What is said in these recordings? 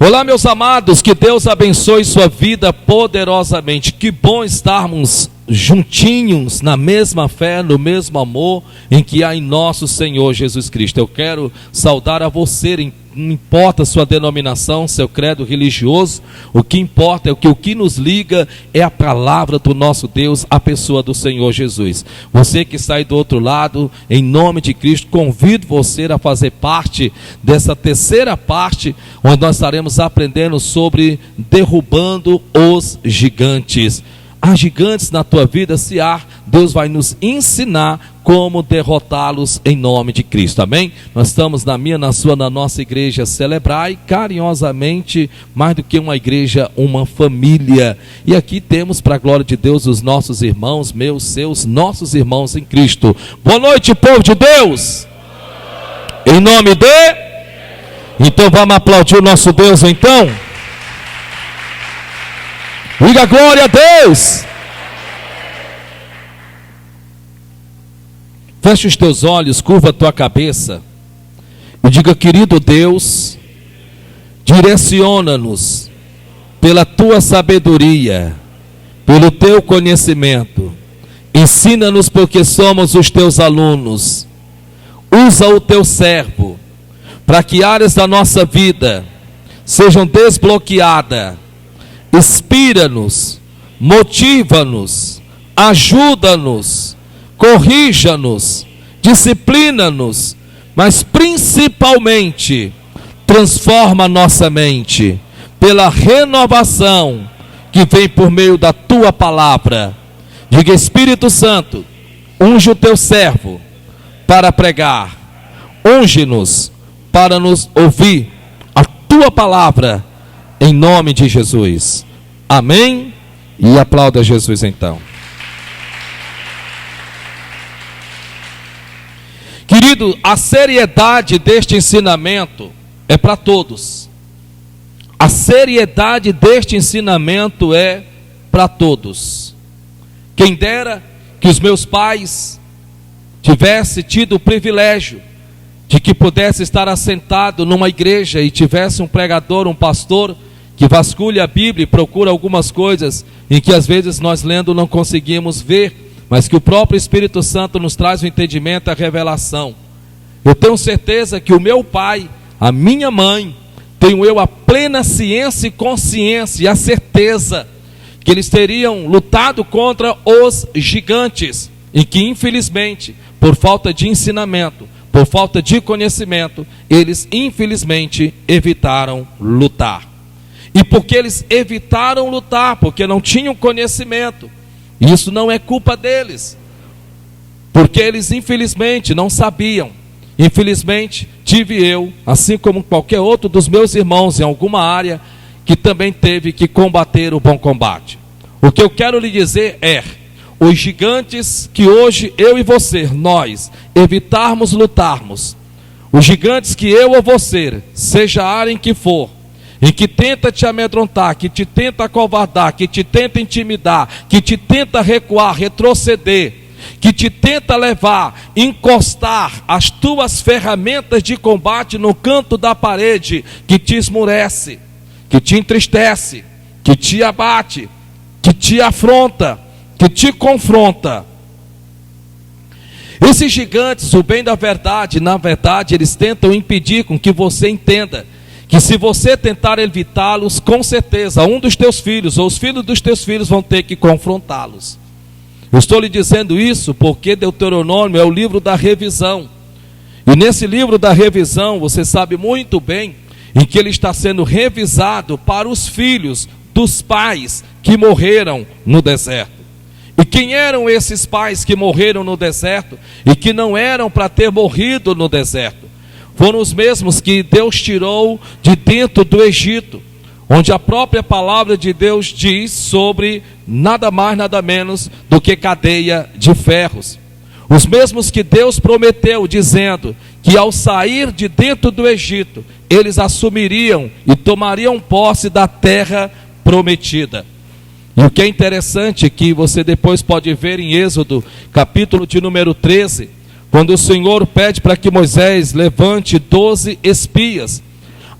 Olá, meus amados, que Deus abençoe sua vida poderosamente. Que bom estarmos juntinhos na mesma fé, no mesmo amor em que há em nosso Senhor Jesus Cristo. Eu quero saudar a você, não importa a sua denominação, seu credo religioso, o que importa é que o que nos liga é a palavra do nosso Deus, a pessoa do Senhor Jesus. Você que está aí do outro lado, em nome de Cristo, convido você a fazer parte dessa terceira parte, onde nós estaremos aprendendo sobre derrubando os gigantes. Há gigantes na tua vida, se há, Deus vai nos ensinar como derrotá-los em nome de Cristo, amém? Nós estamos na nossa igreja Celebrai, carinhosamente, mais do que uma igreja, uma família. E aqui temos, para a glória de Deus, os nossos irmãos, meus, seus, nossos irmãos em Cristo. Boa noite, povo de Deus! Em nome de... Então vamos aplaudir o nosso Deus, então? Diga glória a Deus. Feche os teus olhos, curva a tua cabeça e diga: querido Deus, direciona-nos pela tua sabedoria, pelo teu conhecimento. Ensina-nos porque somos os teus alunos. Usa o teu servo para que áreas da nossa vida sejam desbloqueadas. Inspira-nos, motiva-nos, ajuda-nos, corrija-nos, disciplina-nos, mas principalmente transforma a nossa mente pela renovação que vem por meio da tua palavra. Diga: Espírito Santo, unge o teu servo para pregar, unge-nos para nos ouvir a tua palavra, em nome de Jesus, amém? E aplauda Jesus então. Querido, a seriedade deste ensinamento é para todos. A seriedade deste ensinamento é para todos. Quem dera que os meus pais tivessem tido o privilégio de que pudesse estar assentado numa igreja e tivesse um pregador, um pastor, que vasculha a Bíblia e procura algumas coisas em que às vezes nós lendo não conseguimos ver, mas que o próprio Espírito Santo nos traz o entendimento, a revelação. Eu tenho certeza que o meu pai, a minha mãe, tenho eu a plena ciência e consciência e a certeza que eles teriam lutado contra os gigantes, e que infelizmente, por falta de ensinamento, por falta de conhecimento, eles infelizmente evitaram lutar. E porque eles evitaram lutar, porque não tinham conhecimento, isso não é culpa deles, porque eles infelizmente não sabiam. Infelizmente tive eu, assim como qualquer outro dos meus irmãos em alguma área, que também teve que combater o bom combate. O que eu quero lhe dizer é: os gigantes que hoje eu e você, nós, evitarmos lutarmos, os gigantes que eu ou você, seja a área em que for, em que tenta te amedrontar, que te tenta acovardar, que te tenta intimidar, que te tenta recuar, retroceder, que te tenta levar, encostar as tuas ferramentas de combate no canto da parede, que te esmurece, que te entristece, que te abate, que te afronta, que te confronta. Esses gigantes, o bem da verdade, na verdade, eles tentam impedir com que você entenda que se você tentar evitá-los, com certeza um dos teus filhos ou os filhos dos teus filhos vão ter que confrontá-los. Eu estou lhe dizendo isso porque Deuteronômio é o livro da revisão. E nesse livro da revisão, você sabe muito bem em que ele está sendo revisado para os filhos dos pais que morreram no deserto. E quem eram esses pais que morreram no deserto e que não eram para ter morrido no deserto? Foram os mesmos que Deus tirou de dentro do Egito, onde a própria palavra de Deus diz sobre nada mais, nada menos do que cadeia de ferros. Os mesmos que Deus prometeu, dizendo que ao sair de dentro do Egito, eles assumiriam e tomariam posse da terra prometida. E o que é interessante é que você depois pode ver em Êxodo, capítulo de número 13, quando o Senhor pede para que Moisés levante 12 espias.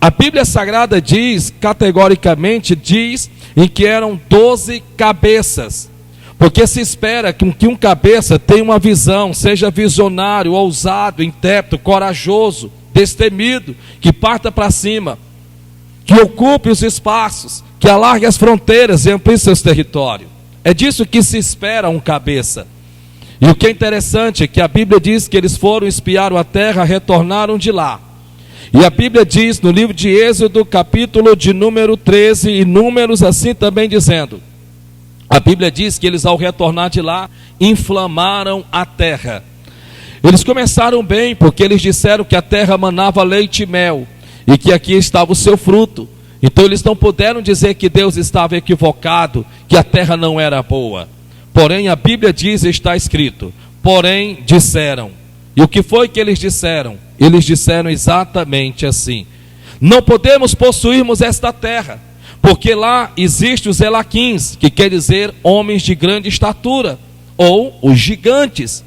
A Bíblia Sagrada diz, categoricamente, diz em que eram 12 cabeças. Porque se espera que um cabeça tenha uma visão, seja visionário, ousado, intérprete, corajoso, destemido, que parta para cima, que ocupe os espaços, que alargue as fronteiras e amplie seus territórios. É disso que se espera um cabeça. E o que é interessante é que a Bíblia diz que eles foram espiar a terra, retornaram de lá. E a Bíblia diz no livro de Êxodo, capítulo de número 13, e Números assim também dizendo. A Bíblia diz que eles, ao retornar de lá, inflamaram a terra. Eles começaram bem, porque eles disseram que a terra manava leite e mel, e que aqui estava o seu fruto. Então eles não puderam dizer que Deus estava equivocado, que a terra não era boa. Porém a Bíblia diz, está escrito, porém disseram. E o que foi que eles disseram? Eles disseram exatamente assim: não podemos possuirmos esta terra, porque lá existem os Elaquins, que quer dizer homens de grande estatura, ou os gigantes.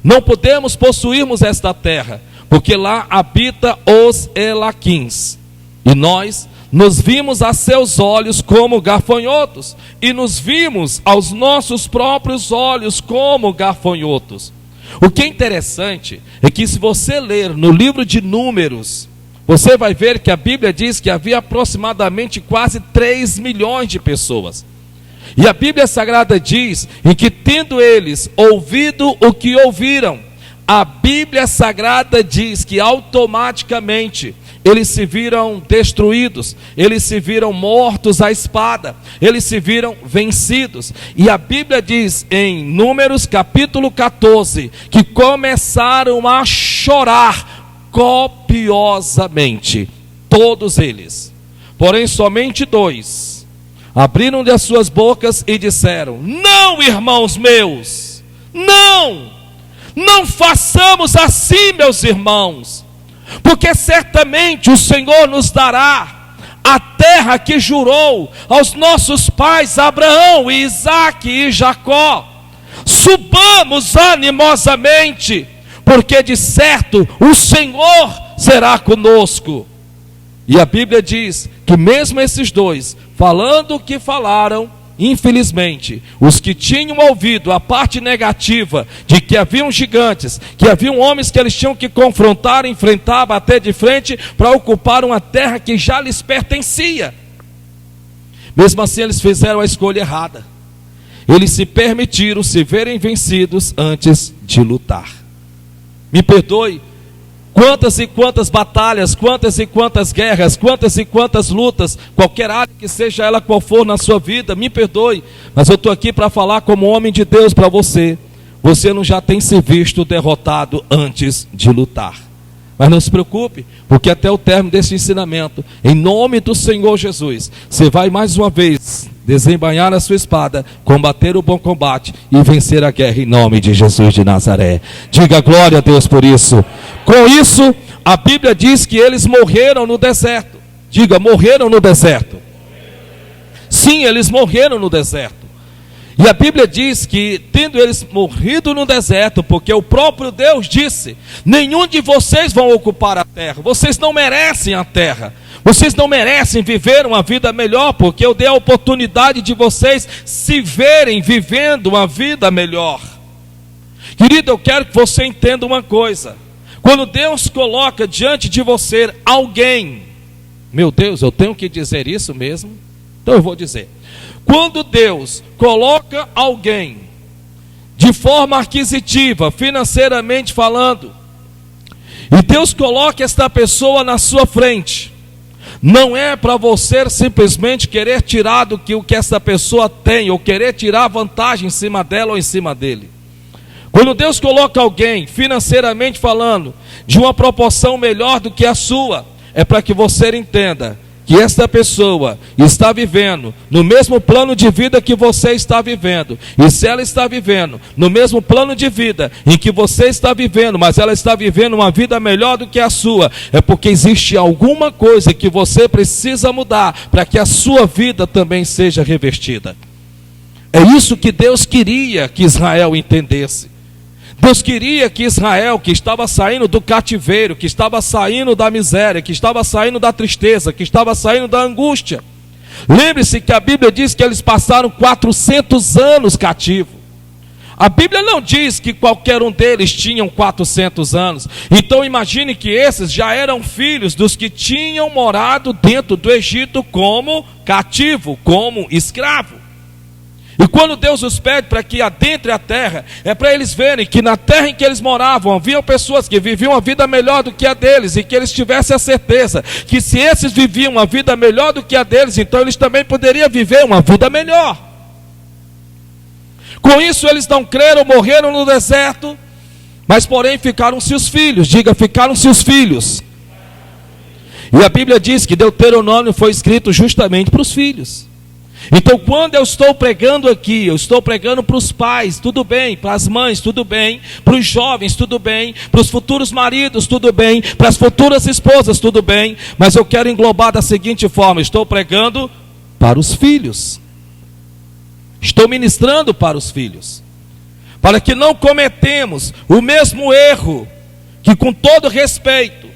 Não podemos possuirmos esta terra, porque lá habita os Elaquins. E nós nos vimos a seus olhos como gafanhotos, e nos vimos aos nossos próprios olhos como gafanhotos. O que é interessante é que, se você ler no livro de Números, você vai ver que a Bíblia diz que havia aproximadamente quase 3 milhões de pessoas. E a Bíblia Sagrada diz em que, tendo eles ouvido o que ouviram, a Bíblia Sagrada diz que automaticamente eles se viram destruídos, eles se viram mortos à espada, eles se viram vencidos. E a Bíblia diz em Números capítulo 14, que começaram a chorar copiosamente, todos eles. Porém somente 2 abriram as suas bocas e disseram: não, irmãos meus, não façamos assim, meus irmãos, porque certamente o Senhor nos dará a terra que jurou aos nossos pais Abraão, Isaque e Jacó. Subamos animosamente, porque de certo o Senhor será conosco. E a Bíblia diz que mesmo esses 2, falando o que falaram, infelizmente, os que tinham ouvido a parte negativa de que haviam gigantes, que haviam homens que eles tinham que confrontar, enfrentar, bater de frente para ocupar uma terra que já lhes pertencia, mesmo assim eles fizeram a escolha errada. Eles se permitiram se verem vencidos antes de lutar. Me perdoe, quantas e quantas batalhas, quantas e quantas guerras, quantas e quantas lutas, qualquer área que seja ela qual for na sua vida, me perdoe, mas eu estou aqui para falar como homem de Deus para você. Você não já tem se visto derrotado antes de lutar. Mas não se preocupe, porque até o término desse ensinamento, em nome do Senhor Jesus, você vai mais uma vez desembainhar a sua espada, combater o bom combate e vencer a guerra em nome de Jesus de Nazaré. Diga glória a Deus por isso. Com isso, a Bíblia diz que eles morreram no deserto. Diga, morreram no deserto. Sim, eles morreram no deserto. E a Bíblia diz que, tendo eles morrido no deserto, porque o próprio Deus disse: nenhum de vocês vão ocupar a terra, vocês não merecem a terra, vocês não merecem viver uma vida melhor, porque eu dei a oportunidade de vocês se verem vivendo uma vida melhor. Querido, eu quero que você entenda uma coisa: quando Deus coloca diante de você alguém, meu Deus, eu tenho que dizer isso mesmo? Então eu vou dizer. Quando Deus coloca alguém de forma aquisitiva, financeiramente falando, e Deus coloca esta pessoa na sua frente, não é para você simplesmente querer tirar do que o que essa pessoa tem, ou querer tirar vantagem em cima dela ou em cima dele. Quando Deus coloca alguém, financeiramente falando, de uma proporção melhor do que a sua, é para que você entenda que esta pessoa está vivendo no mesmo plano de vida que você está vivendo. E se ela está vivendo no mesmo plano de vida em que você está vivendo, mas ela está vivendo uma vida melhor do que a sua, é porque existe alguma coisa que você precisa mudar para que a sua vida também seja revestida. É isso que Deus queria que Israel entendesse. Deus queria que Israel, que estava saindo do cativeiro, que estava saindo da miséria, que estava saindo da tristeza, que estava saindo da angústia. Lembre-se que a Bíblia diz que eles passaram 400 anos cativo. A Bíblia não diz que qualquer um deles tinham 400 anos. Então imagine que esses já eram filhos dos que tinham morado dentro do Egito como cativo, como escravo. E quando Deus os pede para que adentre a terra, é para eles verem que na terra em que eles moravam, haviam pessoas que viviam uma vida melhor do que a deles, e que eles tivessem a certeza que se esses viviam uma vida melhor do que a deles, então eles também poderiam viver uma vida melhor. Com isso eles não creram, morreram no deserto, mas porém ficaram-se os filhos. Diga, ficaram-se os filhos. E a Bíblia diz que Deuteronômio foi escrito justamente para os filhos. Então quando eu estou pregando aqui, eu estou pregando para os pais, tudo bem, para as mães, tudo bem, para os jovens, tudo bem, para os futuros maridos, tudo bem, para as futuras esposas, tudo bem, mas eu quero englobar da seguinte forma: estou pregando para os filhos, estou ministrando para os filhos, para que não cometemos o mesmo erro que, com todo respeito,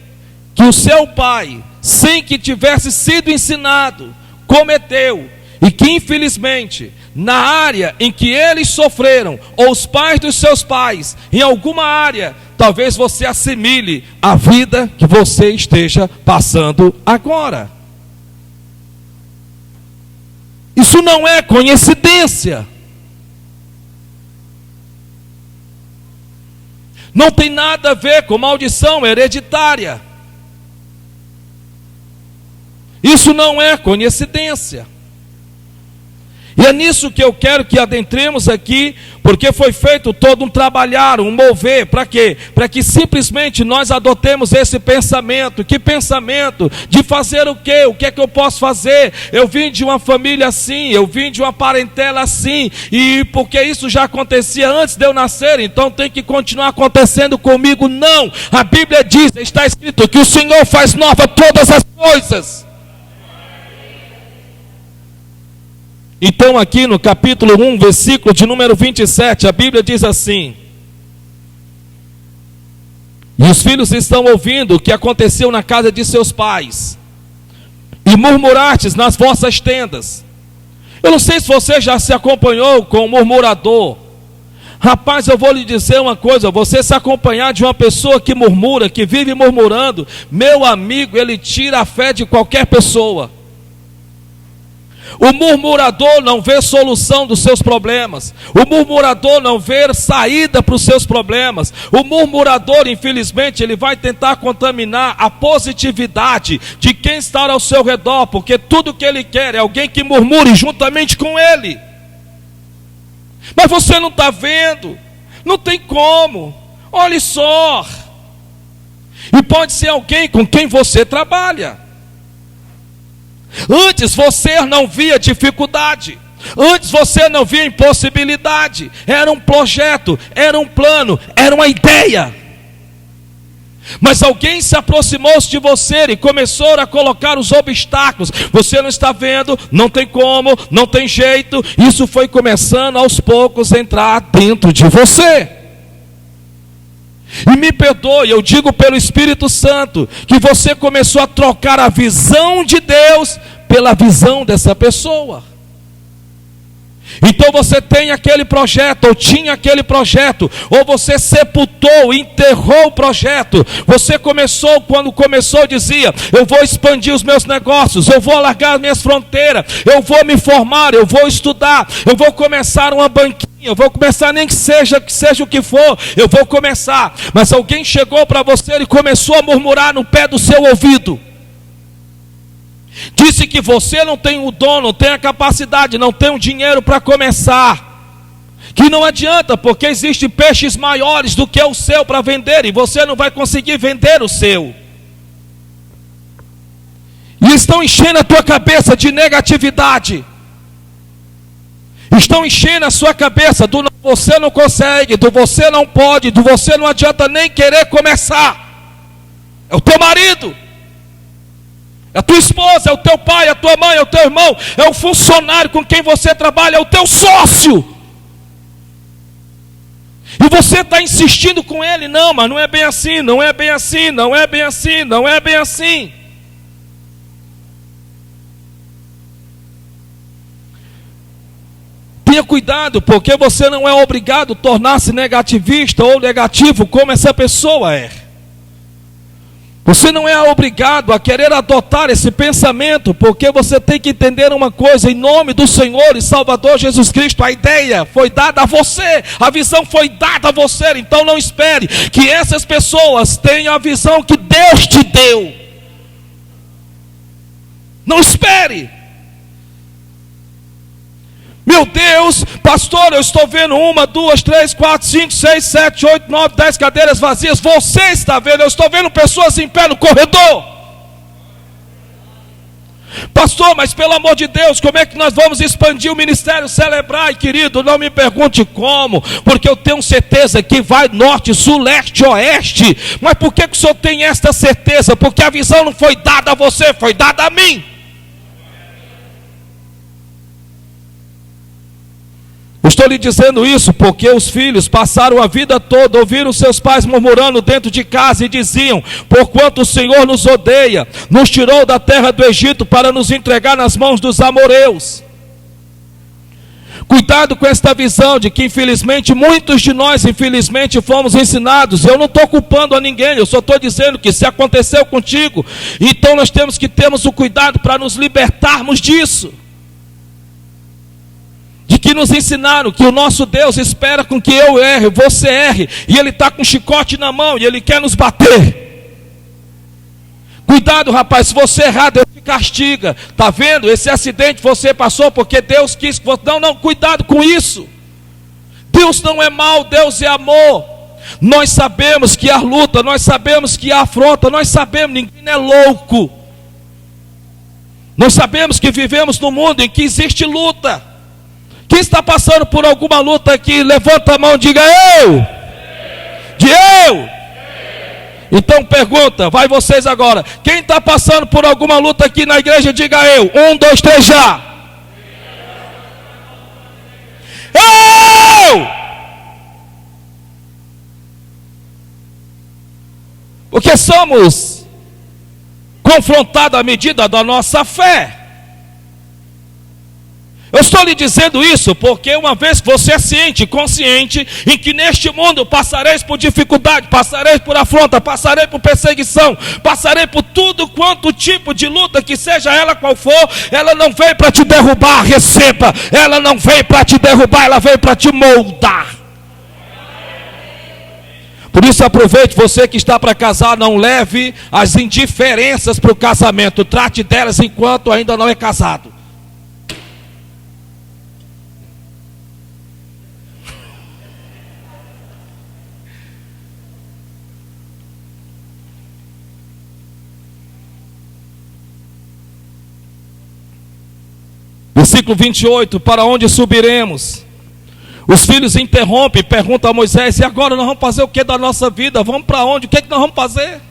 que o seu pai, sem que tivesse sido ensinado, cometeu. E que infelizmente, na área em que eles sofreram, ou os pais dos seus pais, em alguma área, talvez você assimile a vida que você esteja passando agora. Isso não é coincidência. Não tem nada a ver com maldição hereditária. Isso não é coincidência. E é nisso que eu quero que adentremos aqui, porque foi feito todo um trabalhar, um mover, para quê? Para que simplesmente nós adotemos esse pensamento. Que pensamento? De fazer o quê? O que é que eu posso fazer? Eu vim de uma família assim, eu vim de uma parentela assim, e porque isso já acontecia antes de eu nascer, então tem que continuar acontecendo comigo? Não, a Bíblia diz, está escrito que o Senhor faz nova todas as coisas. Então aqui no capítulo 1, versículo de número 27, a Bíblia diz assim: e os filhos estão ouvindo o que aconteceu na casa de seus pais, e murmurastes nas vossas tendas. Eu não sei se você já se acompanhou com um murmurador. Rapaz, eu vou lhe dizer uma coisa: você se acompanhar de uma pessoa que murmura, que vive murmurando, meu amigo, ele tira a fé de qualquer pessoa. O murmurador não vê solução dos seus problemas. O murmurador não vê saída para os seus problemas. O murmurador, infelizmente, ele vai tentar contaminar a positividade de quem está ao seu redor, porque tudo que ele quer é alguém que murmure juntamente com ele. Mas você não está vendo, não tem como. Olhe só. E pode ser alguém com quem você trabalha. Antes você não via dificuldade, antes você não via impossibilidade, era um projeto, era um plano, era uma ideia. Mas alguém se aproximou-se de você e começou a colocar os obstáculos. Você não está vendo, não tem como, não tem jeito. Isso foi começando aos poucos a entrar dentro de você. E me perdoe, eu digo pelo Espírito Santo, que você começou a trocar a visão de Deus pela visão dessa pessoa. Então você tem aquele projeto, ou tinha aquele projeto, ou você sepultou, enterrou o projeto. Você começou, quando começou dizia: eu vou expandir os meus negócios, eu vou alargar as minhas fronteiras, eu vou me formar, eu vou estudar, eu vou começar uma banquinha, eu vou começar, nem que seja o que for, eu vou começar. Mas alguém chegou para você e começou a murmurar no pé do seu ouvido. Disse que você não tem o dom, não tem a capacidade, não tem o dinheiro para começar. Que não adianta, porque existem peixes maiores do que o seu para vender, e você não vai conseguir vender o seu. E estão enchendo a tua cabeça de negatividade. Estão enchendo a sua cabeça do você não consegue, do você não pode, do você não adianta nem querer começar. É o teu marido, é a tua esposa, é o teu pai, é a tua mãe, é o teu irmão, é o funcionário com quem você trabalha, é o teu sócio. E você está insistindo com ele, não, mas não é bem assim, não é bem assim, não é bem assim, não é bem assim. Tenha cuidado, porque você não é obrigado a tornar-se negativista ou negativo como essa pessoa é. Você não é obrigado a querer adotar esse pensamento, porque você tem que entender uma coisa: em nome do Senhor e Salvador Jesus Cristo, a ideia foi dada a você, a visão foi dada a você. Então não espere que essas pessoas tenham a visão que Deus te deu. Não espere. Meu Deus, pastor, eu estou vendo 1, 2, 3, 4, 5, 6, 7, 8, 9, 10 cadeiras vazias. Você está vendo? Eu estou vendo pessoas em pé no corredor. Pastor, mas pelo amor de Deus, como é que nós vamos expandir o ministério Celebrai, querido? Não me pergunte como, porque eu tenho certeza que vai norte, sul, leste, oeste. Mas por que o senhor tem esta certeza? Porque a visão não foi dada a você, foi dada a mim. Estou lhe dizendo isso porque os filhos passaram a vida toda, ouviram seus pais murmurando dentro de casa e diziam: porquanto o Senhor nos odeia, nos tirou da terra do Egito para nos entregar nas mãos dos amoreus. Cuidado com esta visão de que infelizmente, muitos de nós infelizmente fomos ensinados. Eu não estou culpando a ninguém, eu só estou dizendo que se aconteceu contigo, então nós temos que termos o cuidado para nos libertarmos disso. De que nos ensinaram que o nosso Deus espera com que eu erre, você erre, e Ele está com um chicote na mão, e Ele quer nos bater. Cuidado, rapaz, se você errar, Deus te castiga. Está vendo? Esse acidente você passou porque Deus quis que você... Não, cuidado com isso. Deus não é mau, Deus é amor. Nós sabemos que há luta, nós sabemos que há afronta, nós sabemos, ninguém é louco. Nós sabemos que vivemos num mundo em que existe luta. Quem está passando por alguma luta aqui, levanta a mão e diga eu. Eu. Então pergunta, vai vocês agora. Quem está passando por alguma luta aqui na igreja, diga eu. 1, 2, 3, já. Eu. Porque somos confrontados à medida da nossa fé. Eu estou lhe dizendo isso porque uma vez que você é ciente, consciente, em que neste mundo passareis por dificuldade, passareis por afronta, passarei por perseguição, passarei por tudo quanto tipo de luta, que seja ela qual for, ela não veio para te derrubar, receba, ela não veio para te derrubar, ela veio para te moldar. Por isso aproveite, você que está para casar, não leve as indiferenças para o casamento, trate delas enquanto ainda não é casado. Versículo 28, para onde subiremos? Os filhos interrompem, perguntam a Moisés: e agora nós vamos fazer o que da nossa vida? Vamos para onde? O que é que nós vamos fazer?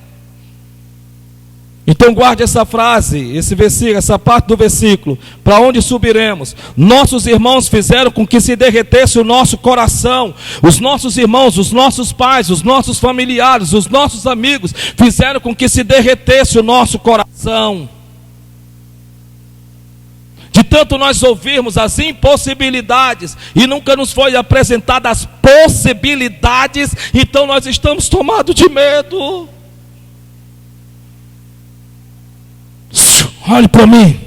Então guarde essa frase, esse versículo, essa parte do versículo. Para onde subiremos? Nossos irmãos fizeram com que se derretesse o nosso coração. Os nossos irmãos, os nossos pais, os nossos familiares, os nossos amigos fizeram com que se derretesse o nosso coração. De tanto nós ouvirmos as impossibilidades e nunca nos foi apresentada as possibilidades, então nós estamos tomados de medo. Olhe para mim.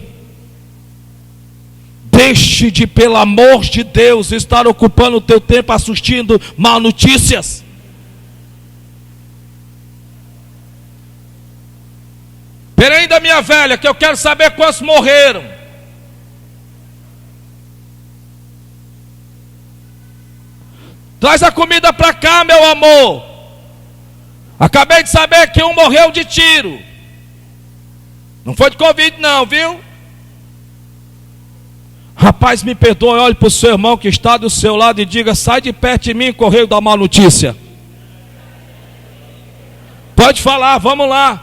Deixe de, pelo amor de Deus, estar ocupando o teu tempo assistindo má notícias. Peraí da minha velha, que eu quero saber quantos morreram. Traz a comida para cá, meu amor. Acabei de saber que um morreu de tiro. Não foi de Covid não, viu? Rapaz, me perdoe, olhe para o seu irmão que está do seu lado e diga: sai de perto de mim, correio da má notícia. Pode falar, vamos lá.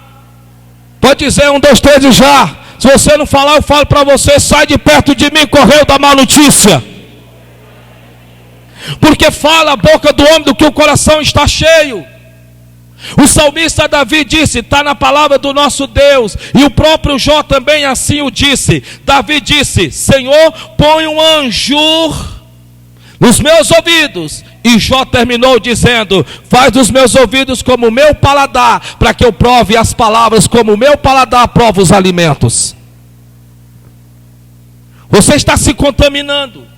Pode dizer 1, 2, 3 e já. Se você não falar, eu falo para você: sai de perto de mim, correio da má notícia. porque fala a boca do homem do que o coração está cheio. O salmista Davi disse, está na palavra do nosso Deus, e o próprio Jó também assim o disse. Davi disse: Senhor, põe um anjo nos meus ouvidos. E Jó terminou dizendo: faz dos meus ouvidos como o meu paladar, para que eu prove as palavras como o meu paladar prova os alimentos. Você está se contaminando.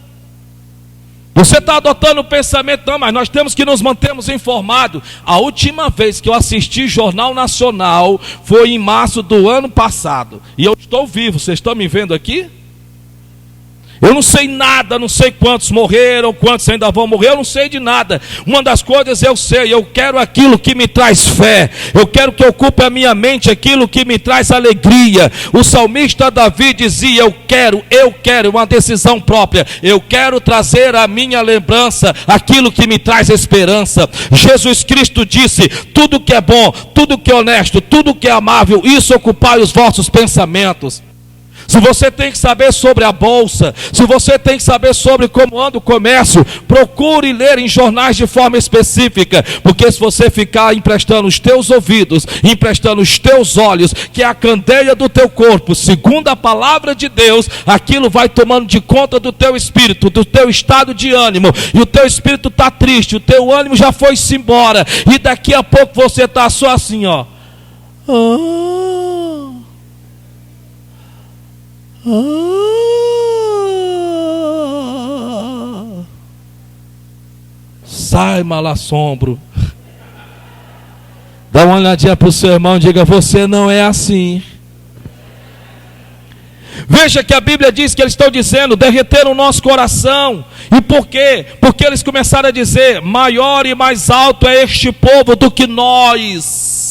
Você está adotando o pensamento: não, mas nós temos que nos mantermos informados. A última vez que eu assisti Jornal Nacional foi em março do ano passado. E eu estou vivo, vocês estão me vendo aqui? Eu não sei nada, não sei quantos morreram, quantos ainda vão morrer, eu não sei de nada. Uma das coisas eu sei, eu quero aquilo que me traz fé, eu quero que ocupe a minha mente aquilo que me traz alegria. O salmista Davi dizia: eu quero uma decisão própria, eu quero trazer à minha lembrança aquilo que me traz esperança. Jesus Cristo disse: tudo que é bom, tudo que é honesto, tudo que é amável, isso ocupai os vossos pensamentos. Se você tem que saber sobre a bolsa, se você tem que saber sobre como anda o comércio, procure ler em jornais de forma específica, porque se você ficar emprestando os teus ouvidos, emprestando os teus olhos, que é a candeia do teu corpo, segundo a palavra de Deus, aquilo vai tomando de conta do teu espírito, do teu estado de ânimo, e o teu espírito está triste, o teu ânimo já foi-se embora, e daqui a pouco você está só assim, ó. Sai, malassombro. Dá uma olhadinha para o seu irmão e diga: você não é assim. Veja que a Bíblia diz que eles estão dizendo: derreteram o nosso coração. E por quê? Porque eles começaram a dizer: maior e mais alto é este povo do que nós.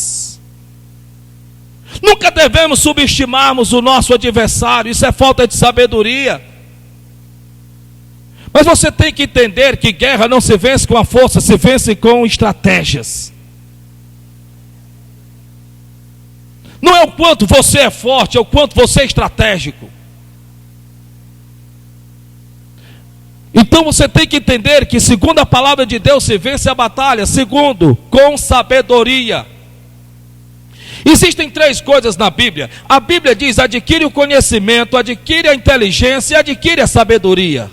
Nunca devemos subestimarmos o nosso adversário, isso é falta de sabedoria. Mas você tem que entender que guerra não se vence com a força, se vence com estratégias. Não é o quanto você é forte, é o quanto você é estratégico. Então você tem que entender que, segundo a palavra de Deus, se vence a batalha, segundo, com sabedoria. Existem 3 coisas na Bíblia. A Bíblia diz: adquire o conhecimento, adquire a inteligência e adquire a sabedoria.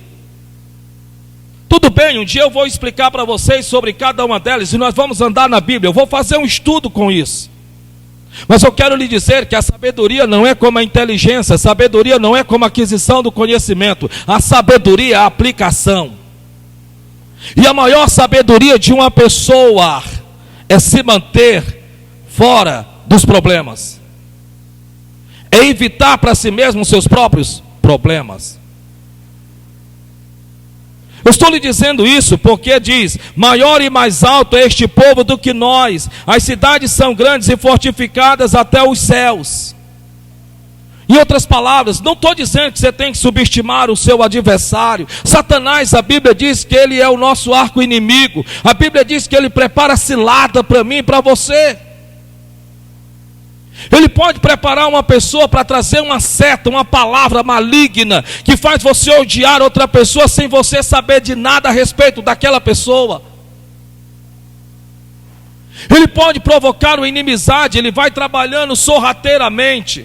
Tudo bem, um dia eu vou explicar para vocês sobre cada uma delas e nós vamos andar na Bíblia. Eu vou fazer um estudo com isso. Mas eu quero lhe dizer que a sabedoria não é como a inteligência, a sabedoria não é como a aquisição do conhecimento. A sabedoria é a aplicação. E a maior sabedoria de uma pessoa é se manter fora dos problemas, é evitar para si mesmo os seus próprios problemas. Eu estou lhe dizendo isso porque diz: maior e mais alto é este povo do que nós, as cidades são grandes e fortificadas até os céus. Em outras palavras, não estou dizendo que você tem que subestimar o seu adversário. Satanás, a Bíblia diz que ele é o nosso arco inimigo, a Bíblia diz que ele prepara cilada para mim e para você. Ele pode preparar uma pessoa para trazer uma seta, uma palavra maligna, que faz você odiar outra pessoa sem você saber de nada a respeito daquela pessoa. Ele pode provocar uma inimizade, ele vai trabalhando sorrateiramente.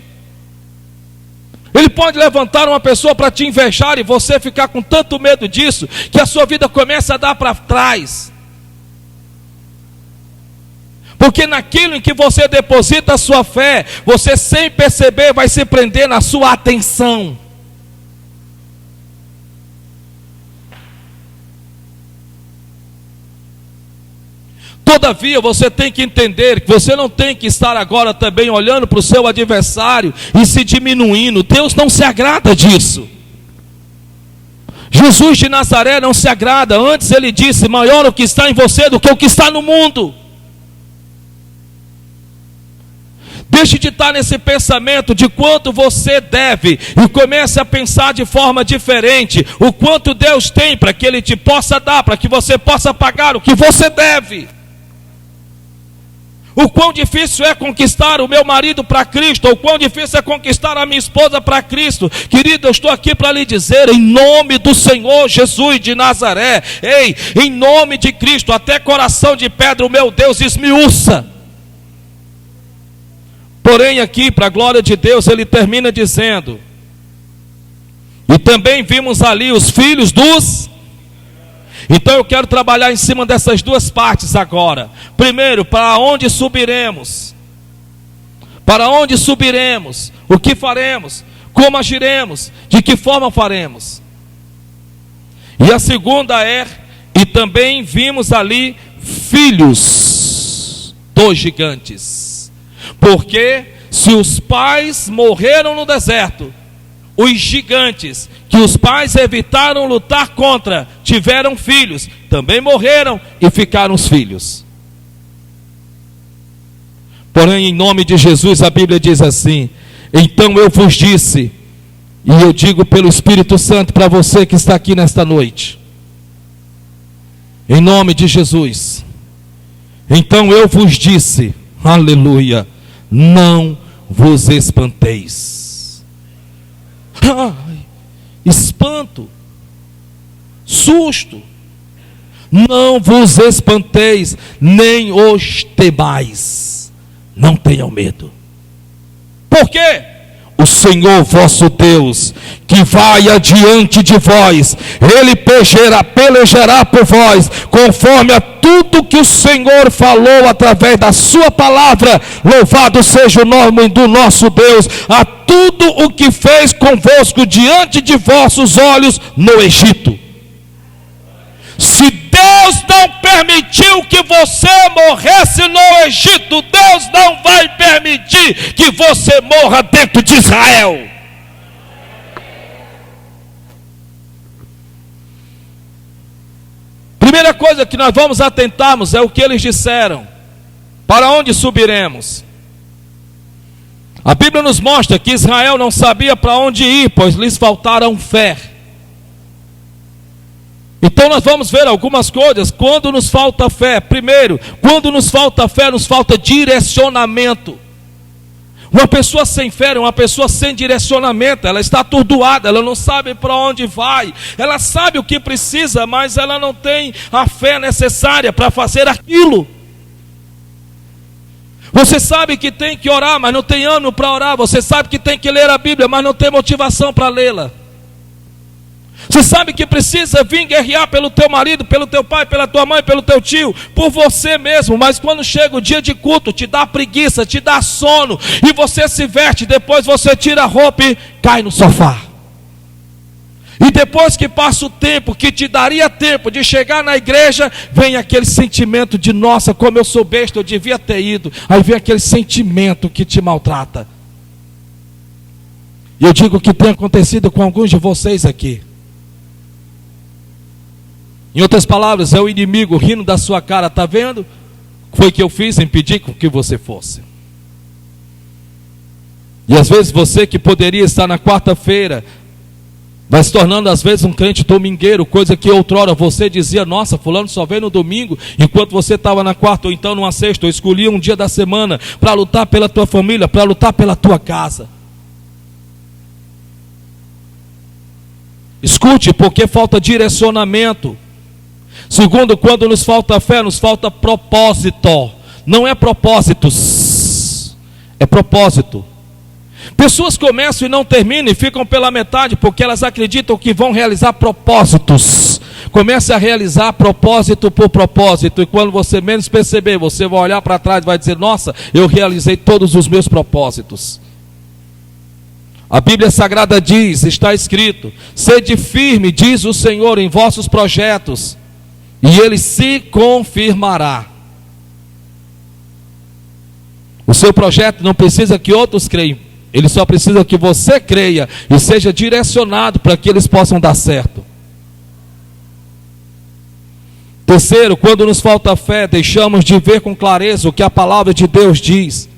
Ele pode levantar uma pessoa para te invejar e você ficar com tanto medo disso, que a sua vida começa a dar para trás. Porque naquilo em que você deposita a sua fé, você sem perceber vai se prender na sua atenção. Todavia, você tem que entender que você não tem que estar agora também olhando para o seu adversário e se diminuindo. Deus não se agrada disso. Jesus de Nazaré não se agrada. Antes ele disse: maior o que está em você do que o que está no mundo. Deixe de estar nesse pensamento de quanto você deve e comece a pensar de forma diferente. O quanto Deus tem para que Ele te possa dar, para que você possa pagar o que você deve. O quão difícil é conquistar o meu marido para Cristo, o quão difícil é conquistar a minha esposa para Cristo. Querido, eu estou aqui para lhe dizer, em nome do Senhor Jesus de Nazaré, ei, em nome de Cristo, até coração de pedra o meu Deus esmiuça. Porém aqui, para a glória de Deus, ele termina dizendo: e também vimos ali os filhos dos... Então eu quero trabalhar em cima dessas duas partes agora. Primeiro, para onde subiremos? Para onde subiremos? O que faremos? Como agiremos? De que forma faremos? E a segunda é: e também vimos ali filhos dos gigantes. Porque se os pais morreram no deserto, os gigantes que os pais evitaram lutar contra, tiveram filhos, também morreram e ficaram os filhos. Porém, em nome de Jesus, a Bíblia diz assim: então eu vos disse, e eu digo pelo Espírito Santo para você que está aqui nesta noite, em nome de Jesus, então eu vos disse, aleluia, não vos espanteis. Ai, espanto, susto, não vos espanteis, nem os temais, não tenham medo. Por quê? O Senhor vosso Deus, que vai adiante de vós, Ele pelejará por vós, conforme a tudo que o Senhor falou através da sua palavra. Louvado seja o nome do nosso Deus, a tudo o que fez convosco diante de vossos olhos no Egito. Se Deus não permitiu que você morresse no Egito, Deus não vai permitir que você morra dentro de Israel. Primeira coisa que nós vamos atentarmos é o que eles disseram: para onde subiremos? A Bíblia nos mostra que Israel não sabia para onde ir, pois lhes faltaram fé. Então nós vamos ver algumas coisas quando nos falta fé. Primeiro, quando nos falta fé, nos falta direcionamento. Uma pessoa sem fé, uma pessoa sem direcionamento, ela está atordoada, ela não sabe para onde vai. Ela sabe o que precisa, mas ela não tem a fé necessária para fazer aquilo. Você sabe que tem que orar, mas não tem ânimo para orar. Você sabe que tem que ler a Bíblia, mas não tem motivação para lê-la. Você sabe que precisa vir guerrear pelo teu marido, pelo teu pai, pela tua mãe, pelo teu tio, por você mesmo, mas quando chega o dia de culto, te dá preguiça, te dá sono, e você se veste, depois você tira a roupa e cai no sofá. E depois que passa o tempo, que te daria tempo de chegar na igreja, vem aquele sentimento de: nossa, como eu sou besta, eu devia ter ido. Aí vem aquele sentimento que te maltrata. E eu digo que tem acontecido com alguns de vocês aqui. Em outras palavras, é o inimigo rindo da sua cara. Está vendo? Foi o que eu fiz, impedir que você fosse. E às vezes você que poderia estar na quarta-feira, vai se tornando às vezes um crente domingueiro, coisa que outrora você dizia: nossa, fulano só veio no domingo, enquanto você estava na quarta ou então numa sexta, ou escolhia um dia da semana para lutar pela tua família, para lutar pela tua casa. Escute, porque falta direcionamento. Segundo, quando nos falta fé, nos falta propósito. Não é propósitos, é propósito. Pessoas começam e não terminam e ficam pela metade, porque elas acreditam que vão realizar propósitos. Comece a realizar propósito por propósito, e quando você menos perceber, você vai olhar para trás e vai dizer: nossa, eu realizei todos os meus propósitos. A Bíblia Sagrada diz, está escrito: sede firme, diz o Senhor, em vossos projetos, e ele se confirmará. O seu projeto não precisa que outros creiam, ele só precisa que você creia e seja direcionado para que eles possam dar certo. Terceiro, quando nos falta fé, deixamos de ver com clareza o que a palavra de Deus diz.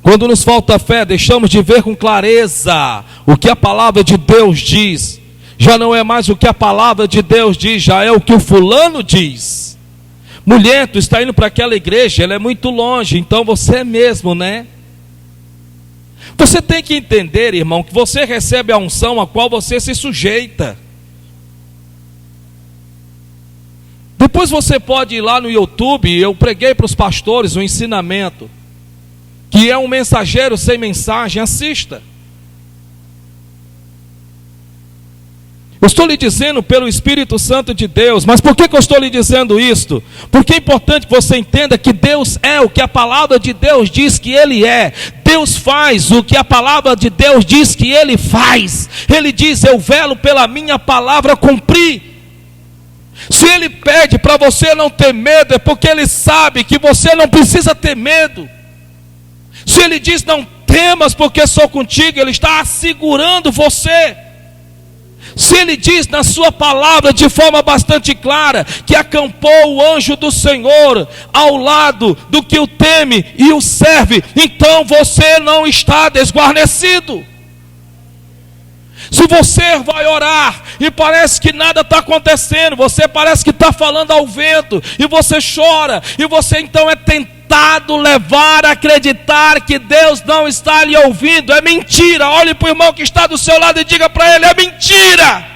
Quando nos falta fé, deixamos de ver com clareza o que a palavra de Deus diz. Já não é mais o que a palavra de Deus diz, já é o que o fulano diz. Mulher, tu está indo para aquela igreja, ela é muito longe, então você é mesmo, né? Você tem que entender, irmão, que você recebe a unção a qual você se sujeita. Depois você pode ir lá no YouTube, eu preguei para os pastores um ensinamento, que é um mensageiro sem mensagem, assista. Eu estou lhe dizendo pelo Espírito Santo de Deus, mas por que eu estou lhe dizendo isto? Porque é importante que você entenda que Deus é o que a palavra de Deus diz que Ele é. Deus faz o que a palavra de Deus diz que Ele faz. Ele diz, eu velo pela minha palavra cumprir. Se Ele pede para você não ter medo, é porque Ele sabe que você não precisa ter medo. Se Ele diz, não temas porque sou contigo, Ele está assegurando você. Se Ele diz na sua palavra de forma bastante clara que acampou o anjo do Senhor ao lado do que o teme e o serve, então você não está desguarnecido. Se você vai orar e parece que nada está acontecendo, você parece que está falando ao vento, e você chora, e você então é tentado levar a acreditar que Deus não está lhe ouvindo, é mentira. Olhe para o irmão que está do seu lado e diga para ele, é mentira.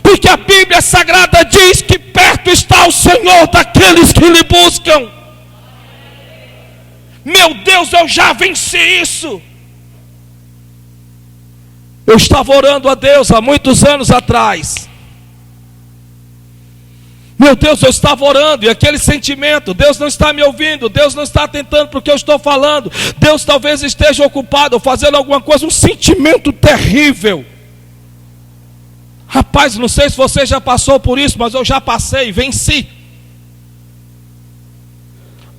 Porque a Bíblia Sagrada diz que perto está o Senhor daqueles que lhe buscam. Meu Deus, eu já venci isso. Eu estava orando a Deus há muitos anos atrás. Meu Deus, eu estava orando, e aquele sentimento, Deus não está me ouvindo, Deus não está atentando para o que eu estou falando, Deus talvez esteja ocupado ou fazendo alguma coisa, um sentimento terrível. Rapaz, não sei se você já passou por isso, mas eu já passei, venci.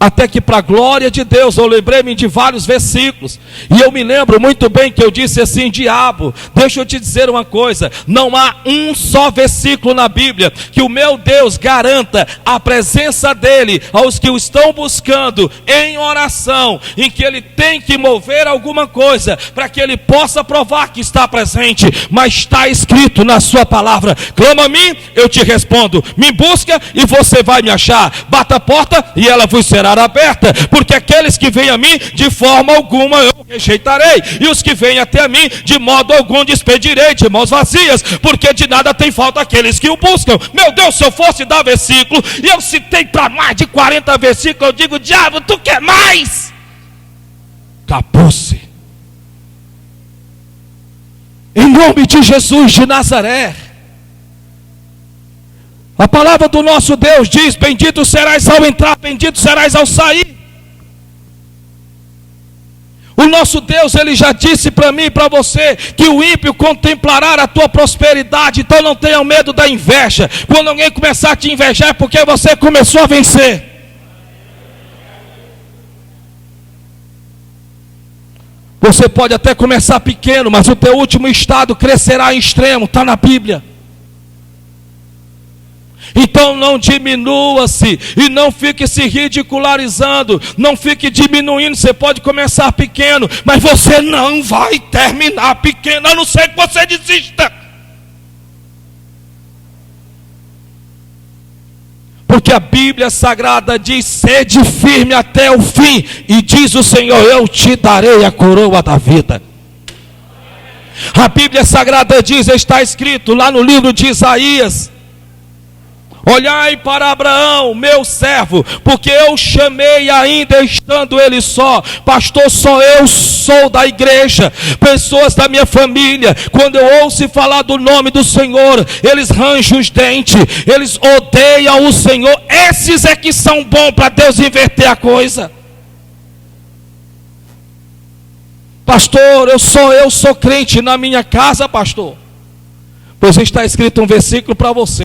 Até que para a glória de Deus, eu lembrei-me de vários versículos, e eu me lembro muito bem que eu disse assim, diabo, deixa eu te dizer uma coisa, não há um só versículo na Bíblia, que o meu Deus garanta a presença dEle, aos que o estão buscando em oração, em que Ele tem que mover alguma coisa, para que Ele possa provar que está presente, mas está escrito na sua palavra, clama a mim, eu te respondo, me busca e você vai me achar, bata a porta e ela vos será aberta, porque aqueles que vêm a mim, de forma alguma eu rejeitarei, e os que vêm até a mim, de modo algum despedirei de mãos vazias, porque de nada tem falta aqueles que o buscam. Meu Deus, se eu fosse dar versículo, e eu citei para mais de 40 versículos, eu digo, diabo, tu quer mais? Acabou-se. Em nome de Jesus de Nazaré. A palavra do nosso Deus diz, bendito serás ao entrar, bendito serás ao sair. O nosso Deus, Ele já disse para mim e para você, que o ímpio contemplará a tua prosperidade, então não tenha medo da inveja. Quando alguém começar a te invejar, é porque você começou a vencer. Você pode até começar pequeno, mas o teu último estado crescerá em extremo, está na Bíblia. Então não diminua-se e não fique se ridicularizando, não fique diminuindo. Você pode começar pequeno, mas você não vai terminar pequeno, a não ser que você desista. Porque a Bíblia Sagrada diz, sede firme até o fim, e diz o Senhor, eu te darei a coroa da vida. A Bíblia Sagrada diz, está escrito lá no livro de Isaías, olhai para Abraão, meu servo, porque eu chamei ainda estando ele só. Pastor, só eu sou da igreja, pessoas da minha família, quando eu ouço falar do nome do Senhor, eles rangem os dentes, eles odeiam o Senhor. Esses é que são bons para Deus inverter a coisa. Pastor, eu sou crente na minha casa, pastor. Pois está escrito um versículo para você.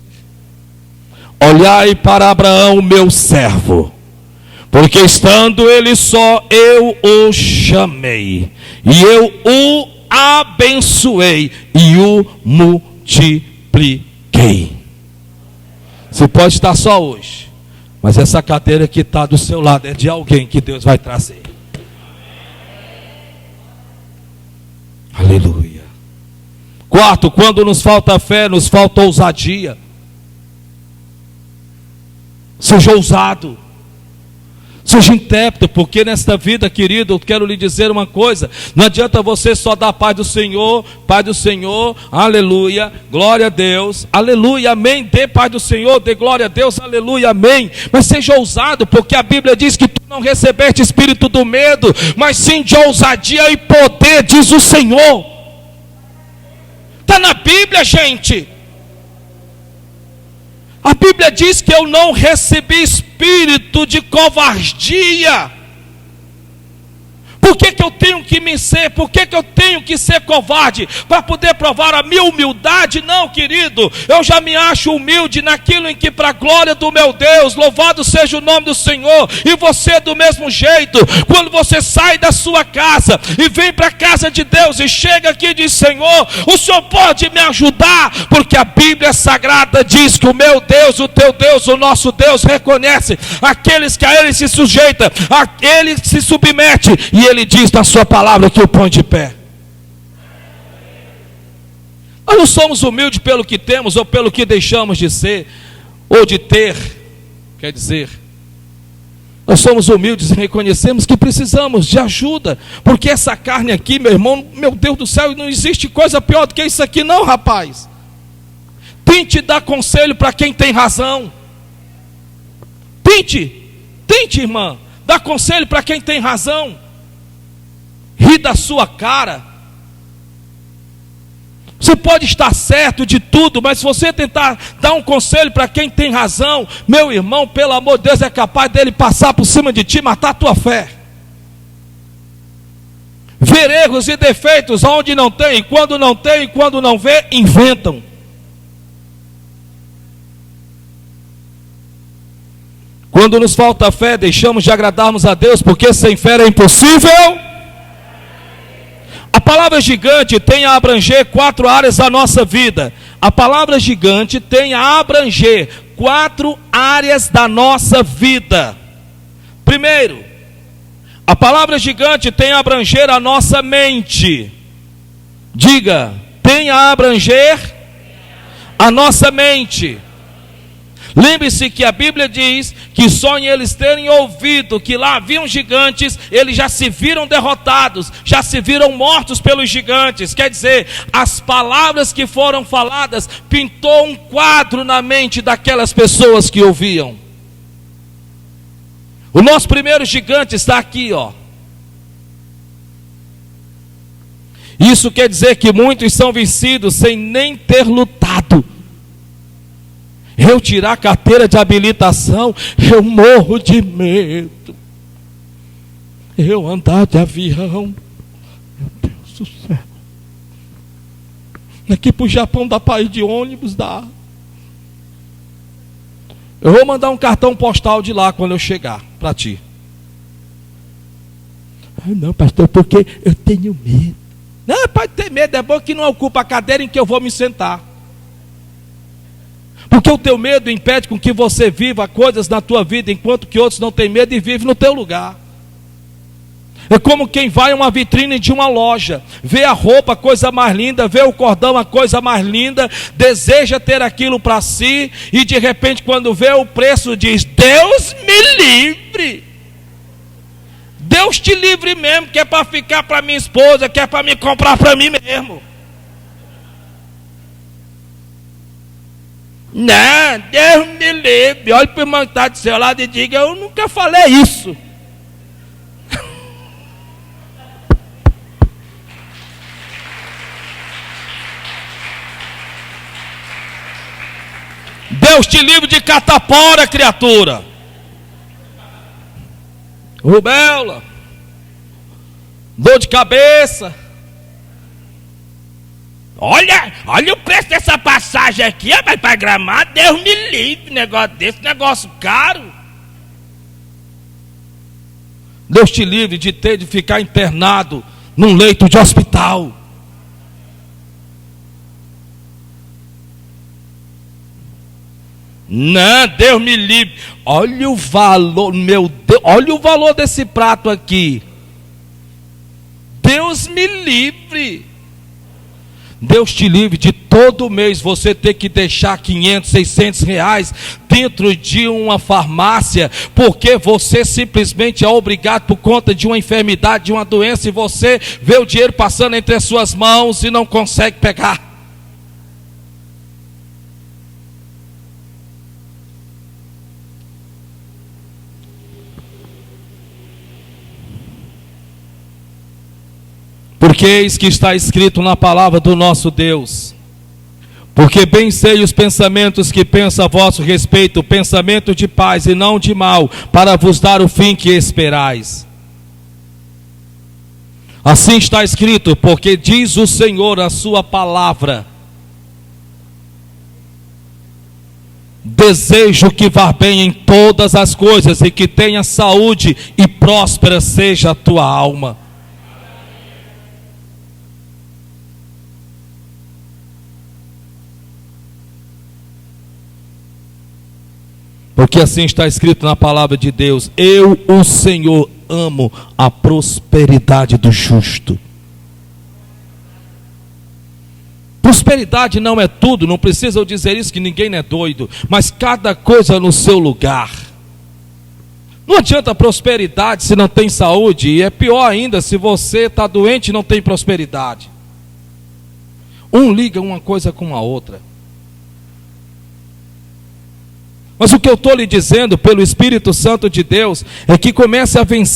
Olhai para Abraão, meu servo, porque estando ele só, eu o chamei, e eu o abençoei, e o multipliquei. Você pode estar só hoje, mas essa cadeira que está do seu lado é de alguém que Deus vai trazer. Aleluia. Quarto, quando nos falta fé, nos falta ousadia. Seja ousado. Seja intérprete, porque nesta vida, querido, eu quero lhe dizer uma coisa: não adianta você só dar paz do Senhor, aleluia, glória a Deus, aleluia, amém, dê paz do Senhor, dê glória a Deus, aleluia, amém, mas seja ousado, porque a Bíblia diz que tu não recebeste espírito do medo, mas sim de ousadia e poder, diz o Senhor. Está na Bíblia, gente. A Bíblia diz que eu não recebi espírito de covardia. Por que eu tenho que me ser? Por que eu tenho que ser covarde? Para poder provar a minha humildade? Não, querido. Eu já me acho humilde naquilo em que, para a glória do meu Deus, louvado seja o nome do Senhor. E você do mesmo jeito. Quando você sai da sua casa e vem para a casa de Deus e chega aqui e diz: Senhor, o Senhor pode me ajudar? Porque a Bíblia Sagrada diz que o meu Deus, o teu Deus, o nosso Deus reconhece aqueles que a Ele se sujeitam, a Ele se submete, e Ele diz na sua palavra que o põe de pé. Nós não somos humildes pelo que temos ou pelo que deixamos de ser ou de ter. Quer dizer, nós somos humildes e reconhecemos que precisamos de ajuda, porque essa carne aqui, meu irmão, meu Deus do céu, não existe coisa pior do que isso aqui não, rapaz. Tente dar conselho para quem tem razão. Tente, irmã, dar conselho para quem tem razão. Ri da sua cara. Você pode estar certo de tudo, mas se você tentar dar um conselho para quem tem razão, meu irmão, pelo amor de Deus, é capaz dele passar por cima de ti e matar a tua fé. Ver erros e defeitos onde não tem, quando não tem, quando não vê, inventam. Quando nos falta fé, deixamos de agradarmos a Deus, porque sem fé é impossível. A palavra gigante tem a abranger 4 áreas da nossa vida. A palavra gigante tem a abranger 4 áreas da nossa vida. Primeiro, a palavra gigante tem a abranger a nossa mente. Diga, tem a abranger a nossa mente. Lembre-se que a Bíblia diz que só em eles terem ouvido que lá haviam gigantes, eles já se viram derrotados, já se viram mortos pelos gigantes. Quer dizer, as palavras que foram faladas pintou um quadro na mente daquelas pessoas que ouviam. O nosso primeiro gigante está aqui, ó. Isso quer dizer que muitos são vencidos sem nem ter lutado. Eu tirar a carteira de habilitação, eu morro de medo. Eu andar de avião, meu Deus do céu. Aqui para o Japão dá para ir de ônibus, dá. Eu vou mandar um cartão postal de lá quando eu chegar para ti. Ah, não, pastor, porque eu tenho medo. Não, pode ter medo, é bom que não ocupa a cadeira em que eu vou me sentar. Porque o teu medo impede com que você viva coisas na tua vida, enquanto que outros não têm medo e vivem no teu lugar. É como quem vai a uma vitrine de uma loja, vê a roupa, a coisa mais linda, vê o cordão, a coisa mais linda, deseja ter aquilo para si, e de repente quando vê o preço diz: Deus me livre. Deus te livre mesmo, que é para ficar para minha esposa, que é para me comprar para mim mesmo. Não, Deus me livre. Olhe para o irmão que está do seu lado e diga: eu nunca falei isso. Deus te livre de catapora, criatura. Rubéola, dor de cabeça. Olha o preço dessa passagem aqui, mas para Gramado, Deus me livre, negócio desse, negócio caro. Deus te livre de ter de ficar internado num leito de hospital. Não, Deus me livre. Olha o valor, meu Deus, olha o valor desse prato aqui. Deus me livre. Deus te livre de todo mês você ter que deixar 500, 600 reais dentro de uma farmácia, porque você simplesmente é obrigado por conta de uma enfermidade, de uma doença, e você vê o dinheiro passando entre as suas mãos e não consegue pegar. Porque eis que está escrito na palavra do nosso Deus: porque bem sei os pensamentos que penso a vosso respeito, pensamento de paz e não de mal, para vos dar o fim que esperais. Assim está escrito, porque diz o Senhor a sua palavra: desejo que vá bem em todas as coisas e que tenha saúde e próspera seja a tua alma. Porque assim está escrito na palavra de Deus: eu, o Senhor, amo a prosperidade do justo. Prosperidade não é tudo, não precisa eu dizer isso, que ninguém é doido, mas cada coisa no seu lugar. Não adianta prosperidade se não tem saúde, e é pior ainda se você está doente e não tem prosperidade. Um liga uma coisa com a outra. Mas o que eu estou lhe dizendo pelo Espírito Santo de Deus é que comece a vencer